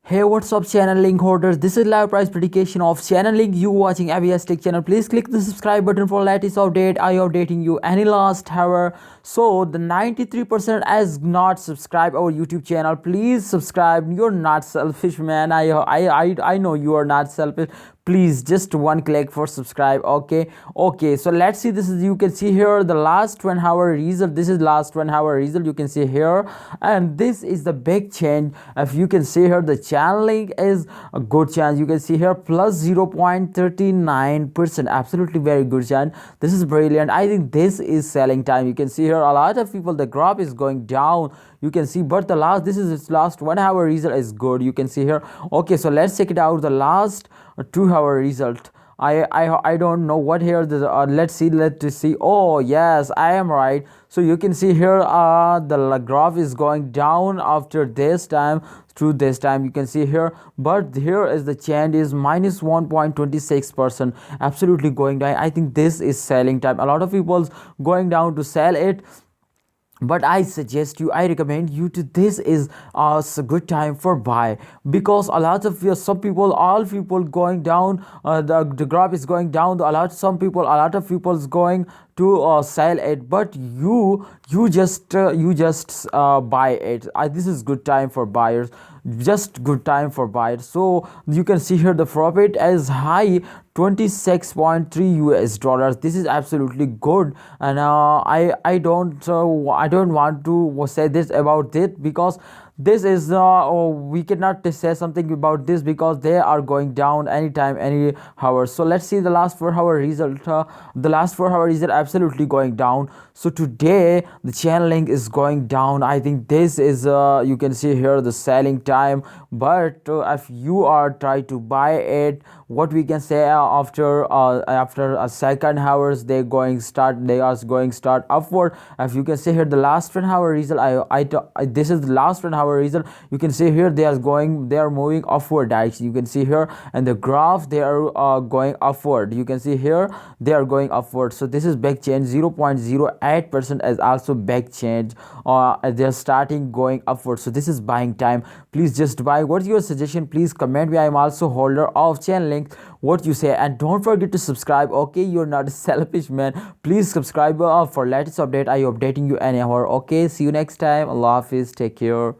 Hey, what's up, Chainlink holders? This is live price prediction of Chainlink. You watching ABS Tech channel. Please click the subscribe button for latest update. I updating you any last hour. So the 93% has not subscribed our YouTube channel. Please subscribe. You're not selfish, man. I know you are not selfish. Please, just one click for subscribe. Okay, so let's see. This is, you can see here the last 1 hour result. This is last 1 hour result, you can see here, and this is the big change. If you can see here, the Chainlink is a good chance. You can see here plus 0.39%, absolutely very good chance. This is brilliant. I think this is selling time. You can see here a lot of people, the graph is going down, you can see, but the last, this is its last 1 hour result is good. You can see here. Okay, so let's check it out, the last 2 hour result. I don't know what here the let's see. Oh yes, I am right. So you can see here the graph is going down after this time, through this time, you can see here, but here is the change is minus 1.26%, absolutely going down. I think this is selling time. A lot of people's going down to sell it, but I suggest you, I recommend you to, this is a good time for buy, because a lot of some people, all people going down, the graph is going down, a lot of people's going to sell it, but you just buy it. This is good time for buyers, just good time for buyers. So you can see here the profit as high 26.3 US dollars. This is absolutely good, and I don't want to say this about it, because this is we cannot say something about this, because they are going down anytime, any hour. So let's see the last 4 hour result. The last 4 hour result absolutely going down. So today the Chainlink is going down. I think this is you can see here the selling time, but if you are trying to buy it, what we can say, after a second hours, they are going start upward. If you can see here the last 1 hour result, this is the last 1 hour result. You can see here they are moving upward direction. You can see here, and the graph, they are going upward. You can see here they are going upward. So this is big change. 0.08% is also big change. They are starting going upward. So this is buying time. Please just buy. What's your suggestion? Please comment me. I am also holder of Chainlink. What you say, and don't forget to subscribe. Okay, you're not a selfish man. Please subscribe for latest update. I updating you any hour. Okay, see you next time. Allah Hafiz, take care.